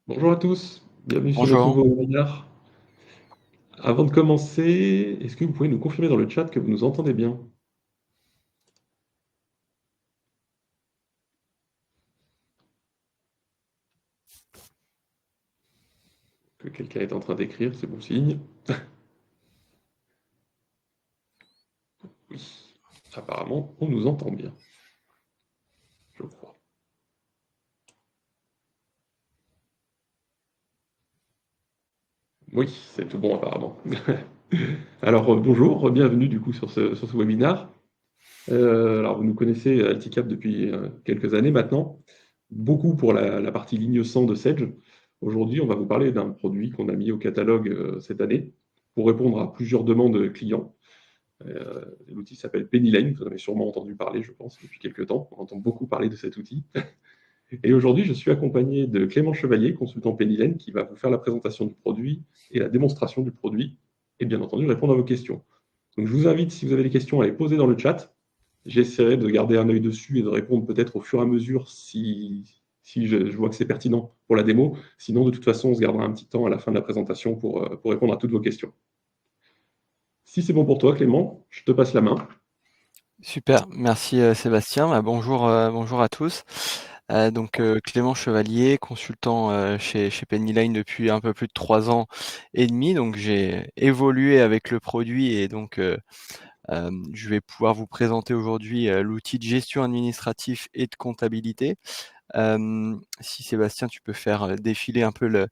Bonjour à tous, bienvenue sur notre Bonjour. nouveau webinaire. Avant de commencer, est-ce que vous pouvez nous confirmer dans le chat que vous nous entendez bien? Que quelqu'un est en train d'écrire, c'est bon signe. Oui, apparemment, on nous entend bien, je crois. Oui, c'est tout bon apparemment. Alors bonjour, bienvenue du coup sur ce webinaire. Alors vous nous connaissez Alticap depuis quelques années maintenant, beaucoup pour la partie ligne 100 de Sedge. Aujourd'hui, on va vous parler d'un produit qu'on a mis au catalogue cette année pour répondre à plusieurs demandes clients. L'outil s'appelle Pennyline, vous en avez sûrement entendu parler, je pense, depuis quelques temps. On entend beaucoup parler de cet outil. Et aujourd'hui, je suis accompagné de Clément Chevalier, consultant Pennyline, qui va vous faire la présentation du produit et la démonstration du produit, et bien entendu répondre à vos questions. Donc je vous invite, si vous avez des questions, à les poser dans le chat. J'essaierai de garder un œil dessus et de répondre peut-être au fur et à mesure si je vois que c'est pertinent pour la démo. Sinon, de toute façon, on se gardera un petit temps à la fin de la présentation pour répondre à toutes vos questions. Si c'est bon pour toi, Clément, je te passe la main. Super, merci Sébastien. Bonjour à tous. Clément Chevalier, consultant chez Pennyline depuis un peu plus de 3 ans et demi. Donc j'ai évolué avec le produit et je vais pouvoir vous présenter aujourd'hui l'outil de gestion administrative et de comptabilité. Si Sébastien, tu peux faire défiler un peu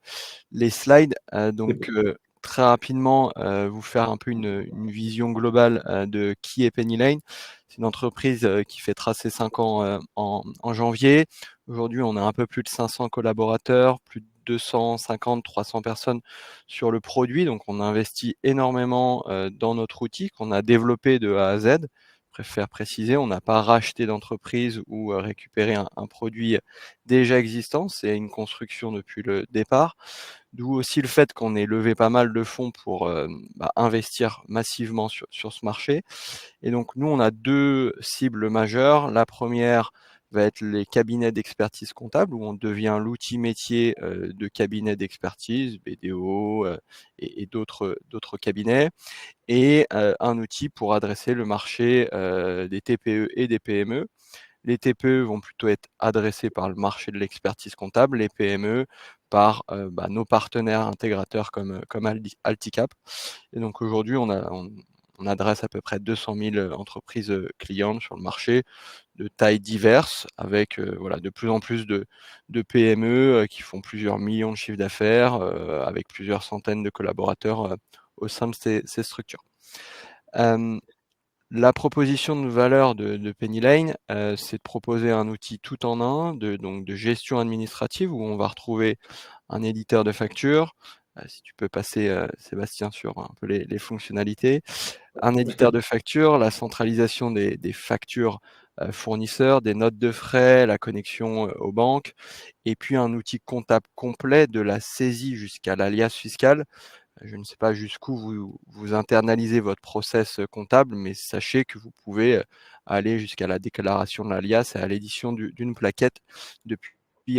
les slides. C'est bon. Très rapidement, vous faire un peu une vision globale de qui est Pennyline. C'est une entreprise qui fêtera ses 5 ans en janvier. Aujourd'hui, on a un peu plus de 500 collaborateurs, plus de 250-300 personnes sur le produit. Donc, on a investi énormément dans notre outil qu'on a développé de A à Z. Je préfère préciser, on n'a pas racheté d'entreprise ou récupéré un produit déjà existant. C'est une construction depuis le départ. D'où aussi le fait qu'on ait levé pas mal de fonds pour investir massivement sur ce marché. Et donc nous, on a 2 cibles majeures. La première va être les cabinets d'expertise comptable, où on devient l'outil métier de cabinets d'expertise, BDO et d'autres cabinets, et un outil pour adresser le marché des TPE et des PME. Les TPE vont plutôt être adressés par le marché de l'expertise comptable, les PME par nos partenaires intégrateurs comme Alticap. Et donc aujourd'hui, on adresse à peu près 200 000 entreprises clientes sur le marché de tailles diverses, avec de plus en plus de PME qui font plusieurs millions de chiffres d'affaires, avec plusieurs centaines de collaborateurs au sein de ces structures. La proposition de valeur de Pennyline, c'est de proposer un outil tout en un de gestion administrative où on va retrouver un éditeur de factures. Si tu peux passer, Sébastien, sur un peu les fonctionnalités. Un éditeur de factures, la centralisation des factures fournisseurs, des notes de frais, la connexion aux banques, et puis un outil comptable complet de la saisie jusqu'à l'alias fiscal. Je ne sais pas jusqu'où vous internalisez votre process comptable, mais sachez que vous pouvez aller jusqu'à la déclaration de l'alias et à l'édition d'une plaquette depuis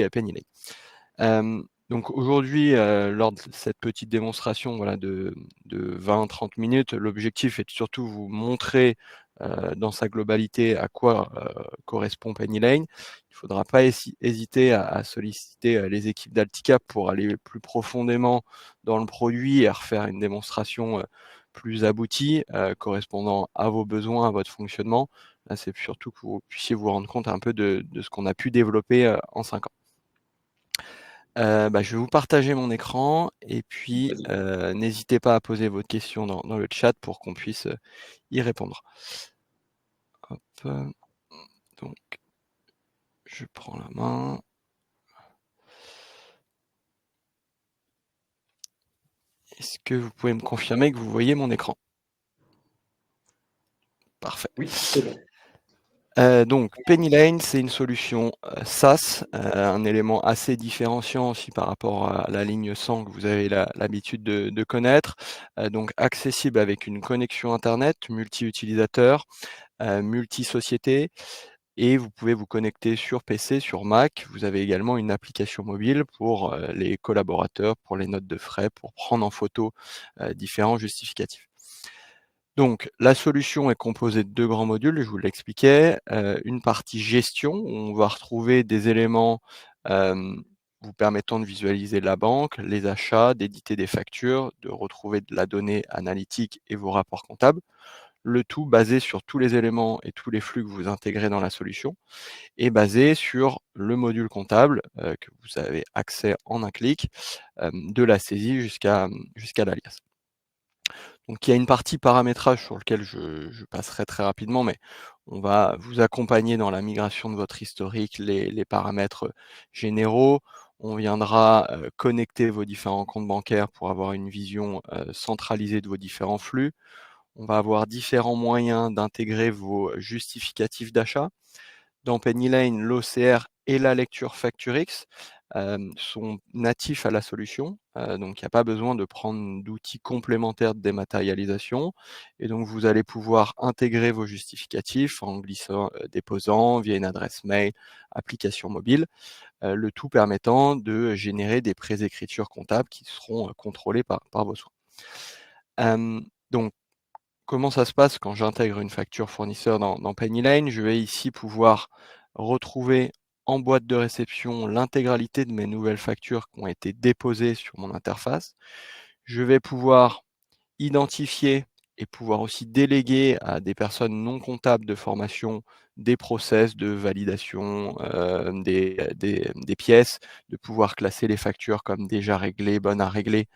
Pennyline. Donc aujourd'hui, lors de cette petite démonstration de 20-30 minutes, l'objectif est de surtout vous montrer dans sa globalité à quoi correspond Pennyline. Il ne faudra pas hésiter à solliciter les équipes d'Alticap pour aller plus profondément dans le produit et à refaire une démonstration plus aboutie, correspondant à vos besoins, à votre fonctionnement. Là, c'est surtout que vous puissiez vous rendre compte un peu de ce qu'on a pu développer en 5 ans. Je vais vous partager mon écran et puis Vas-y. n'hésitez pas à poser vos questions dans le chat pour qu'on puisse y répondre. Hop, donc je prends la main. Est-ce que vous pouvez me confirmer que vous voyez mon écran? Parfait. Oui, c'est bon. Donc Pennyline, c'est une solution SaaS, un élément assez différenciant aussi par rapport à la ligne 100 que vous avez l'habitude de connaître. Donc accessible avec une connexion internet, multi-utilisateur, multi-société. Et vous pouvez vous connecter sur PC, sur Mac. Vous avez également une application mobile pour les collaborateurs, pour les notes de frais, pour prendre en photo différents justificatifs. Donc, la solution est composée de 2 grands modules, je vous l'expliquais. Une partie gestion, où on va retrouver des éléments vous permettant de visualiser la banque, les achats, d'éditer des factures, de retrouver de la donnée analytique et vos rapports comptables. Le tout basé sur tous les éléments et tous les flux que vous intégrez dans la solution, et basé sur le module comptable que vous avez accès en un clic, de la saisie jusqu'à l'alias. Donc il y a une partie paramétrage sur lequel je passerai très rapidement, mais on va vous accompagner dans la migration de votre historique, les paramètres généraux. On viendra connecter vos différents comptes bancaires pour avoir une vision centralisée de vos différents flux. On va avoir différents moyens d'intégrer vos justificatifs d'achat. Dans Pennyline, l'OCR et la lecture FactureX sont natifs à la solution, donc il n'y a pas besoin de prendre d'outils complémentaires de dématérialisation. Et donc vous allez pouvoir intégrer vos justificatifs en glissant, déposant via une adresse mail, application mobile, le tout permettant de générer des préécritures comptables qui seront contrôlées par vos soins. Donc comment ça se passe quand j'intègre une facture fournisseur dans Pennyline? Je vais ici pouvoir retrouver en boîte de réception l'intégralité de mes nouvelles factures qui ont été déposées sur mon interface. Je vais pouvoir identifier et pouvoir aussi déléguer à des personnes non comptables de formation des process de validation des pièces, de pouvoir classer les factures comme déjà réglées, bonnes à régler,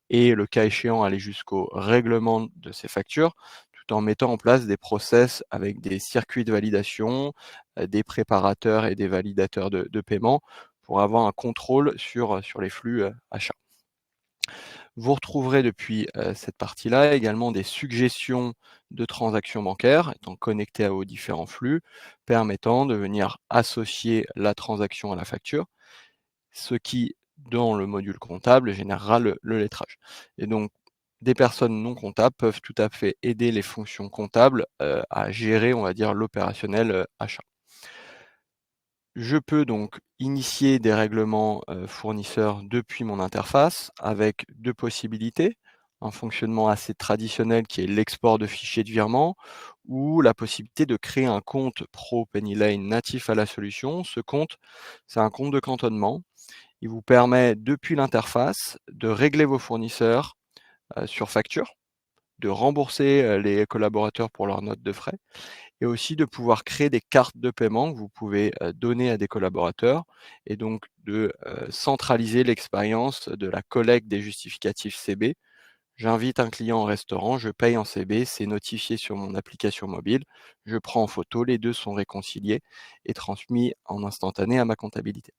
et le cas échéant aller jusqu'au règlement de ces factures, tout en mettant en place des process avec des circuits de validation, des préparateurs et des validateurs de paiement pour avoir un contrôle sur les flux achats. Vous retrouverez depuis cette partie-là également des suggestions de transactions bancaires étant connectées à vos différents flux, permettant de venir associer la transaction à la facture, ce qui, dans le module comptable, générera le lettrage. Et donc, des personnes non comptables peuvent tout à fait aider les fonctions comptables à gérer, on va dire, l'opérationnel achat. Je peux donc initier des règlements fournisseurs depuis mon interface avec 2 possibilités. Un fonctionnement assez traditionnel qui est l'export de fichiers de virement, ou la possibilité de créer un compte pro Pennyline natif à la solution. Ce compte, c'est un compte de cantonnement. Il vous permet, depuis l'interface, de régler vos fournisseurs sur facture, de rembourser les collaborateurs pour leurs notes de frais, et aussi de pouvoir créer des cartes de paiement que vous pouvez donner à des collaborateurs, et donc de centraliser l'expérience de la collecte des justificatifs CB. J'invite un client au restaurant, je paye en CB, c'est notifié sur mon application mobile, je prends en photo, les deux sont réconciliés et transmis en instantané à ma comptabilité.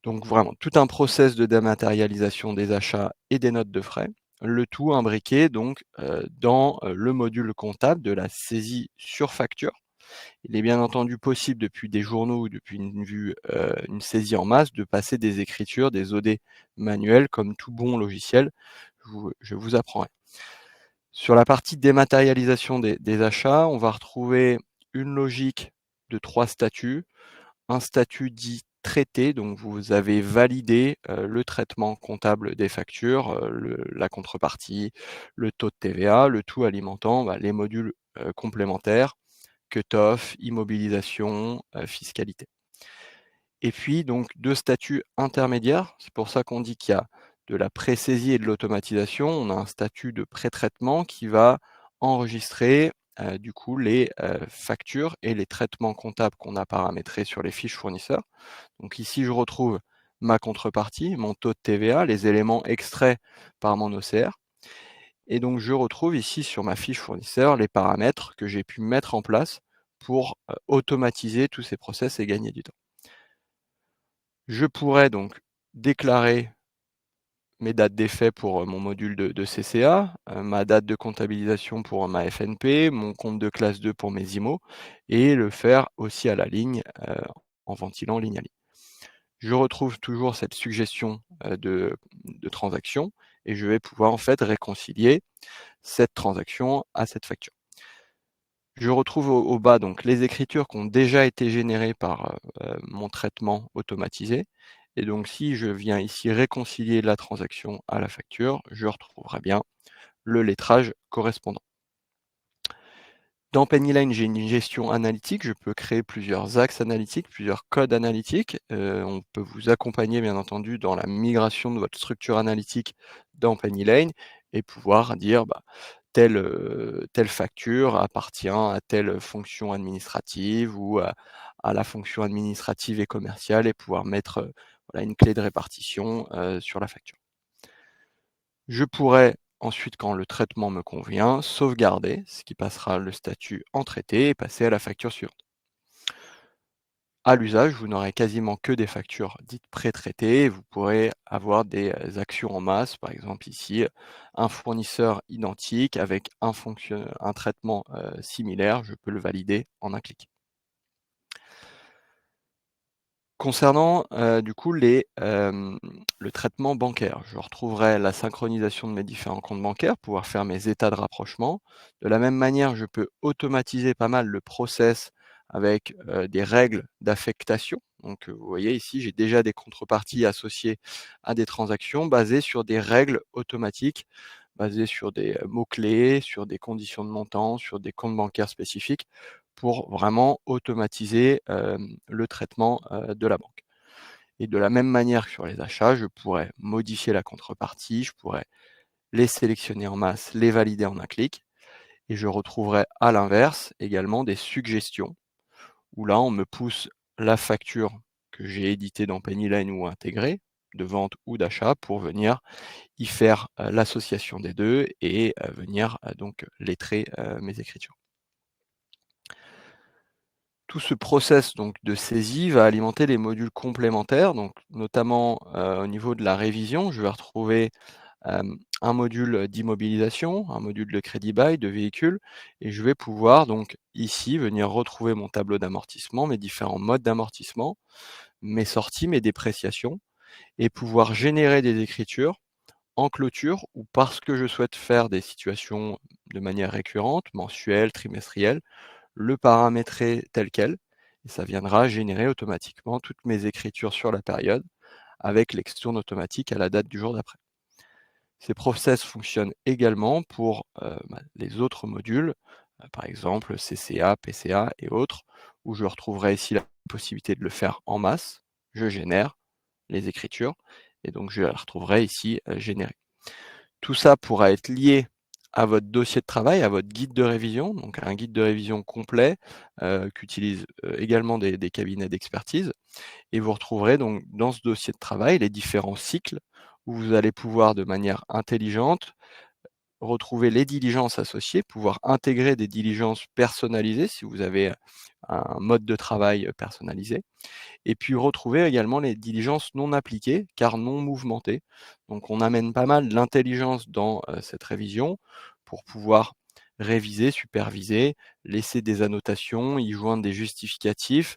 Donc vraiment, tout un process de dématérialisation des achats et des notes de frais, le tout imbriqué donc dans le module comptable de la saisie sur facture. Il est bien entendu possible depuis des journaux ou depuis une saisie en masse de passer des écritures, des OD manuels comme tout bon logiciel. Je vous apprendrai. Sur la partie dématérialisation des achats, on va retrouver une logique de 3 statuts. Un statut dit traité, donc vous avez validé le traitement comptable des factures, la contrepartie, le taux de TVA, le tout alimentant les modules complémentaires, cut-off, immobilisation, fiscalité. Et puis donc 2 statuts intermédiaires, c'est pour ça qu'on dit qu'il y a de la pré-saisie et de l'automatisation. On a un statut de pré-traitement qui va enregistrer du coup les factures et les traitements comptables qu'on a paramétrés sur les fiches fournisseurs. Donc ici je retrouve ma contrepartie, mon taux de TVA, les éléments extraits par mon OCR. Et donc je retrouve ici sur ma fiche fournisseur les paramètres que j'ai pu mettre en place pour automatiser tous ces process et gagner du temps. Je pourrais donc déclarer mes dates d'effet pour mon module de CCA, ma date de comptabilisation pour ma FNP, mon compte de classe 2 pour mes IMO, et le faire aussi à la ligne en ventilant ligne à ligne. Je retrouve toujours cette suggestion de transaction, et je vais pouvoir en fait réconcilier cette transaction à cette facture. Je retrouve au bas donc les écritures qui ont déjà été générées par mon traitement automatisé. Et donc si je viens ici réconcilier la transaction à la facture, je retrouverai bien le lettrage correspondant. Dans Pennyline, j'ai une gestion analytique. Je peux créer plusieurs axes analytiques, plusieurs codes analytiques. On peut vous accompagner, bien entendu, dans la migration de votre structure analytique dans Pennyline et pouvoir dire telle facture appartient à telle fonction administrative ou à la fonction administrative et commerciale et pouvoir mettre voilà, une clé de répartition sur la facture. Je pourrais ensuite, quand le traitement me convient, sauvegarder, ce qui passera le statut en traité et passer à la facture suivante. À l'usage, vous n'aurez quasiment que des factures dites pré-traitées et vous pourrez avoir des actions en masse, par exemple ici, un fournisseur identique avec un traitement similaire, je peux le valider en un clic. Concernant du coup le traitement bancaire, je retrouverai la synchronisation de mes différents comptes bancaires, pouvoir faire mes états de rapprochement. De la même manière, je peux automatiser pas mal le process avec des règles d'affectation. Donc vous voyez ici, j'ai déjà des contreparties associées à des transactions basées sur des règles automatiques, basées sur des mots-clés, sur des conditions de montant, sur des comptes bancaires spécifiques pour vraiment automatiser le traitement de la banque. Et de la même manière que sur les achats, je pourrais modifier la contrepartie, je pourrais les sélectionner en masse, les valider en un clic, et je retrouverai à l'inverse également des suggestions, où là on me pousse la facture que j'ai éditée dans Pennyline ou intégrée, de vente ou d'achat, pour venir y faire l'association des deux et venir donc lettrer mes écritures. Tout ce process donc de saisie va alimenter les modules complémentaires, donc notamment au niveau de la révision, je vais retrouver un module d'immobilisation, un module de crédit bail, de véhicule, et je vais pouvoir donc ici venir retrouver mon tableau d'amortissement, mes différents modes d'amortissement, mes sorties, mes dépréciations, et pouvoir générer des écritures en clôture ou parce que je souhaite faire des situations de manière récurrente, mensuelle, trimestrielle, le paramétrer tel quel, et ça viendra générer automatiquement toutes mes écritures sur la période avec l'extourne automatique à la date du jour d'après. Ces process fonctionnent également pour les autres modules, par exemple CCA, PCA et autres, où je retrouverai ici la possibilité de le faire en masse. Je génère les écritures et donc je la retrouverai ici générée. Tout ça pourra être lié à votre dossier de travail, à votre guide de révision, donc un guide de révision complet qu'utilisent également des cabinets d'expertise. Et vous retrouverez donc dans ce dossier de travail les différents cycles où vous allez pouvoir de manière intelligente retrouver les diligences associées, pouvoir intégrer des diligences personnalisées si vous avez un mode de travail personnalisé, et puis retrouver également les diligences non appliquées car non mouvementées. Donc on amène pas mal d'intelligence dans cette révision pour pouvoir réviser, superviser, laisser des annotations, y joindre des justificatifs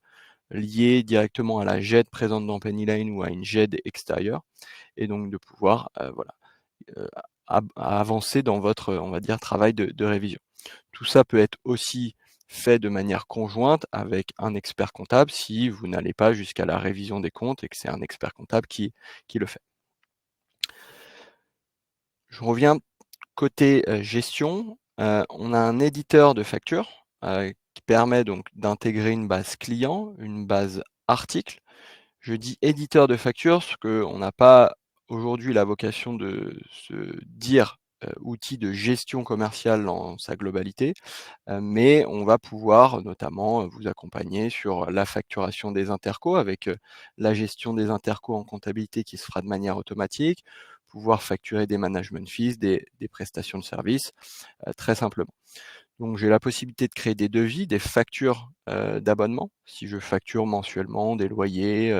liés directement à la GED présente dans Pennyline ou à une GED extérieure, et donc de pouvoir avancer dans votre, on va dire, travail de révision. Tout ça peut être aussi fait de manière conjointe avec un expert comptable si vous n'allez pas jusqu'à la révision des comptes et que c'est un expert comptable qui le fait. Je reviens côté gestion. On a un éditeur de factures qui permet donc d'intégrer une base client, une base article. Je dis éditeur de factures parce qu'on n'a pas aujourd'hui la vocation de se dire outil de gestion commerciale dans sa globalité, mais on va pouvoir notamment vous accompagner sur la facturation des intercos avec la gestion des intercos en comptabilité qui se fera de manière automatique, pouvoir facturer des management fees, des prestations de services, très simplement. Donc j'ai la possibilité de créer des devis, des factures d'abonnement, si je facture mensuellement des loyers,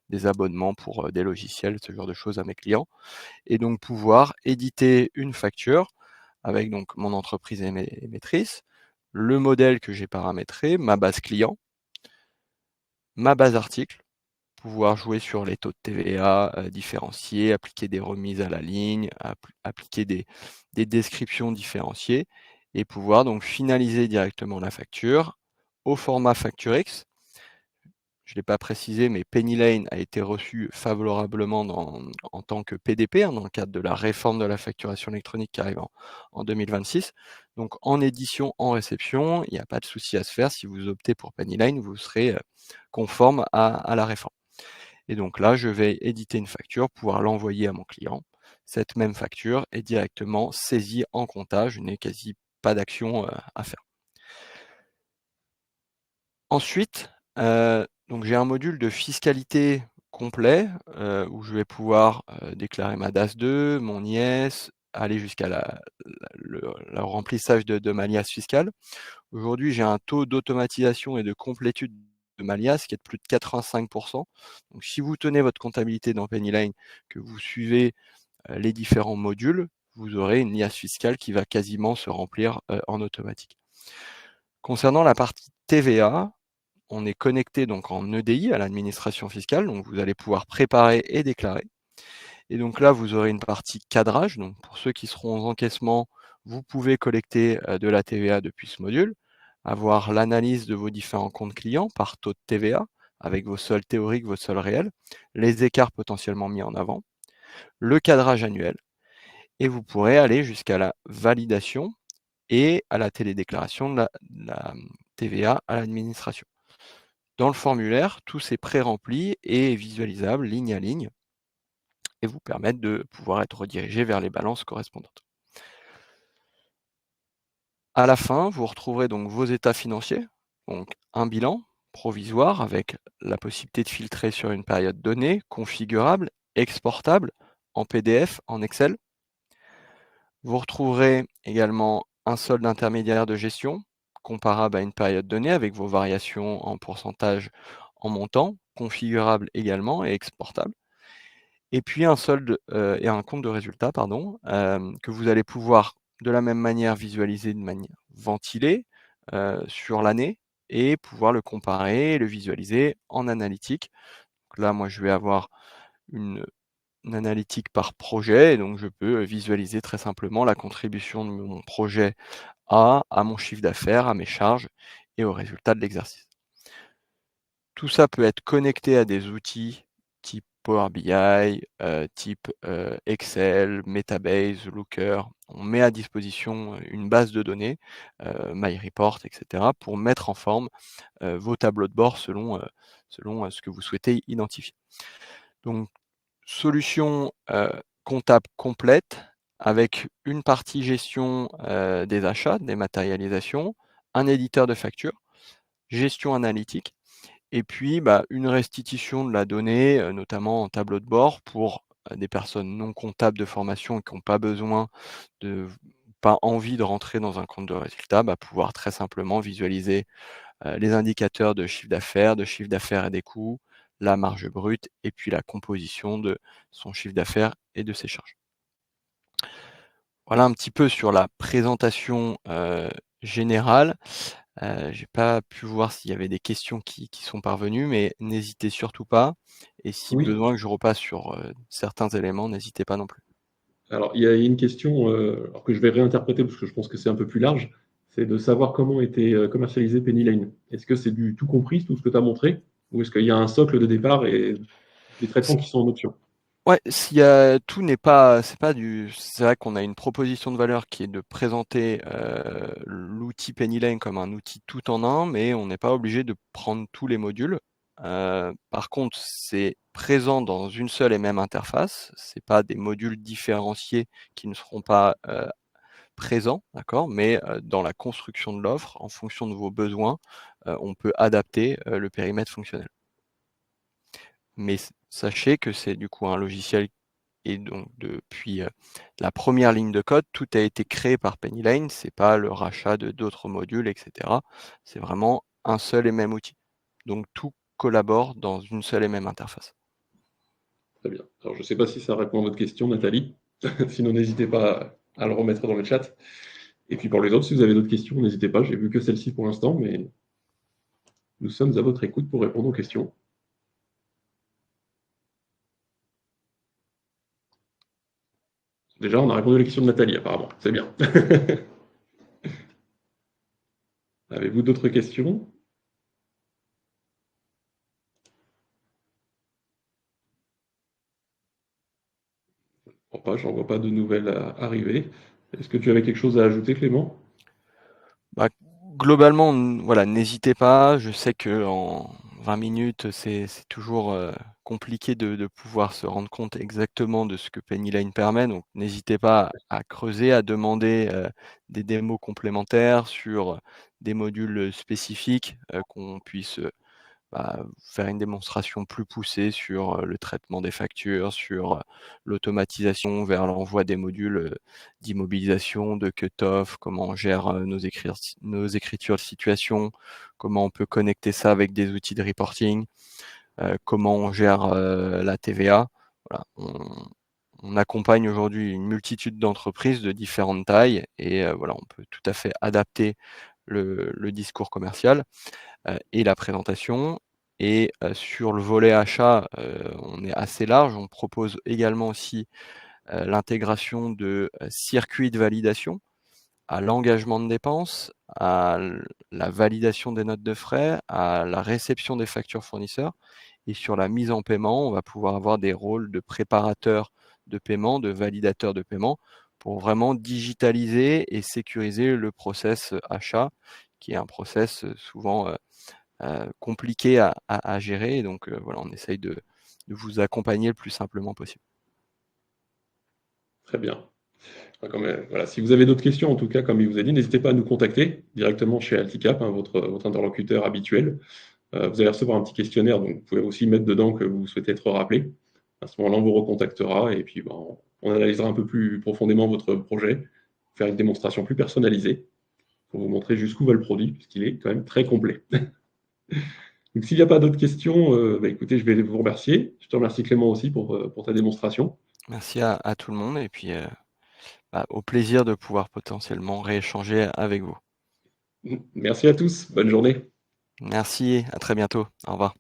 des abonnements pour des logiciels, ce genre de choses à mes clients, et donc pouvoir éditer une facture avec donc mon entreprise émettrice, le modèle que j'ai paramétré, ma base client, ma base article, pouvoir jouer sur les taux de TVA différenciés, appliquer des remises à la ligne, appliquer des descriptions différenciées, et pouvoir donc finaliser directement la facture au format FactureX. Je ne l'ai pas précisé, mais PennyLane a été reçu favorablement en tant que PDP, dans le cadre de la réforme de la facturation électronique qui arrive en 2026. Donc en édition, en réception, il n'y a pas de souci à se faire. Si vous optez pour PennyLane, vous serez conforme à la réforme. Et donc là, je vais éditer une facture, pouvoir l'envoyer à mon client. Cette même facture est directement saisie en compta. Je n'ai quasi pas d'action à faire. Ensuite, donc j'ai un module de fiscalité complet où je vais pouvoir déclarer ma DAS2, mon IS, aller jusqu'à le remplissage de ma liasse fiscale. Aujourd'hui, j'ai un taux d'automatisation et de complétude de ma liasse qui est de plus de 85%. Donc si vous tenez votre comptabilité dans PennyLane, que vous suivez les différents modules, vous aurez une liasse fiscale qui va quasiment se remplir en automatique. Concernant la partie TVA, on est connecté donc en EDI à l'administration fiscale, donc vous allez pouvoir préparer et déclarer. Et donc là, vous aurez une partie cadrage. Donc pour ceux qui seront aux encaissements, vous pouvez collecter de la TVA depuis ce module, avoir l'analyse de vos différents comptes clients par taux de TVA, avec vos soldes théoriques, vos soldes réels, les écarts potentiellement mis en avant, le cadrage annuel, et vous pourrez aller jusqu'à la validation et à la télédéclaration de la TVA à l'administration. Dans le formulaire, tout c'est pré-rempli et visualisable ligne à ligne et vous permettre de pouvoir être redirigé vers les balances correspondantes. À la fin, vous retrouverez donc vos états financiers, donc un bilan provisoire avec la possibilité de filtrer sur une période donnée, configurable, exportable en PDF, en Excel. Vous retrouverez également un solde intermédiaire de gestion comparable à une période donnée avec vos variations en pourcentage en montant, configurable également et exportable. Et puis un solde et un compte de résultat, pardon, que vous allez pouvoir de la même manière visualiser de manière ventilée sur l'année et pouvoir le comparer et le visualiser en analytique. Donc là, moi, je vais avoir une analytique par projet et donc je peux visualiser très simplement la contribution de mon projet A à mon chiffre d'affaires, à mes charges et au résultat de l'exercice. Tout ça peut être connecté à des outils type Power BI, type Excel, Metabase, Looker. On met à disposition une base de données, MyReport, etc., pour mettre en forme vos tableaux de bord selon ce que vous souhaitez identifier. Donc, solution comptable complète avec une partie gestion des achats, des matérialisations, un éditeur de factures, gestion analytique et puis une restitution de la donnée, notamment en tableau de bord pour des personnes non comptables de formation et qui n'ont pas besoin pas envie de rentrer dans un compte de résultat, pouvoir très simplement visualiser les indicateurs de chiffre d'affaires et des coûts, la marge brute et puis la composition de son chiffre d'affaires et de ses charges. Voilà un petit peu sur la présentation générale. J'ai pas pu voir s'il y avait des questions qui sont parvenues, mais n'hésitez surtout pas. Et si Oui. besoin que je repasse sur certains éléments, n'hésitez pas non plus. Alors, il y a une question alors que je vais réinterpréter parce que je pense que c'est un peu plus large, c'est de savoir comment était commercialisé PennyLane. Est-ce que c'est du tout compris, tout ce que tu as montré, ou est-ce qu'il y a un socle de départ et des traitements qui sont en option? Ouais, s'il y a tout n'est pas c'est pas du c'est vrai qu'on a une proposition de valeur qui est de présenter l'outil PennyLane comme un outil tout en un, mais on n'est pas obligé de prendre tous les modules. Par contre, c'est présent dans une seule et même interface. C'est pas des modules différenciés qui ne seront pas présents, d'accord? Mais dans la construction de l'offre, en fonction de vos besoins, on peut adapter le périmètre fonctionnel. Mais sachez que c'est du coup un logiciel et donc depuis la première ligne de code, tout a été créé par PennyLane, c'est pas le rachat de d'autres modules, etc. C'est vraiment un seul et même outil. Donc tout collabore dans une seule et même interface. Très bien. Alors, je ne sais pas si ça répond à votre question, Nathalie. Sinon, n'hésitez pas à le remettre dans le chat. Et puis pour les autres, si vous avez d'autres questions, n'hésitez pas. J'ai vu que celle-ci pour l'instant, mais nous sommes à votre écoute pour répondre aux questions. Déjà, on a répondu à la question de Nathalie, apparemment. C'est bien. Avez-vous d'autres questions? J'en vois pas de nouvelles arriver. Est-ce que tu avais quelque chose à ajouter, Clément? Bah, globalement, voilà, n'hésitez pas. Je sais que en 20 minutes, c'est toujours compliqué de pouvoir se rendre compte exactement de ce que Pennyline permet. Donc, n'hésitez pas à creuser, à demander des démos complémentaires sur des modules spécifiques qu'on puisse faire une démonstration plus poussée sur le traitement des factures, sur l'automatisation vers l'envoi des modules d'immobilisation, de cut-off, comment on gère nos écritures de situation, comment on peut connecter ça avec des outils de reporting, comment on gère la TVA. Voilà, on accompagne aujourd'hui une multitude d'entreprises de différentes tailles et voilà, on peut tout à fait adapter le discours commercial et la présentation. Et sur le volet achat, on est assez large. On propose également aussi l'intégration de circuits de validation à l'engagement de dépenses, à la validation des notes de frais, à la réception des factures fournisseurs. Et sur la mise en paiement, on va pouvoir avoir des rôles de préparateur de paiement, de validateur de paiement, pour vraiment digitaliser et sécuriser le process achat, qui est un process souvent compliqué à gérer. Et donc voilà, on essaye de vous accompagner le plus simplement possible. Très bien. Voilà, si vous avez d'autres questions, en tout cas, comme il vous a dit, n'hésitez pas à nous contacter directement chez Alticap, hein, votre interlocuteur habituel. Vous allez recevoir un petit questionnaire, donc vous pouvez aussi mettre dedans que vous souhaitez être rappelé. À ce moment-là, on vous recontactera et puis on analysera un peu plus profondément votre projet, faire une démonstration plus personnalisée pour vous montrer jusqu'où va le produit, puisqu'il est quand même très complet. Donc s'il n'y a pas d'autres questions, écoutez, je vais vous remercier. Je te remercie Clément aussi pour ta démonstration. Merci à tout le monde et puis au plaisir de pouvoir potentiellement rééchanger avec vous. Merci à tous, bonne journée. Merci, à très bientôt. Au revoir.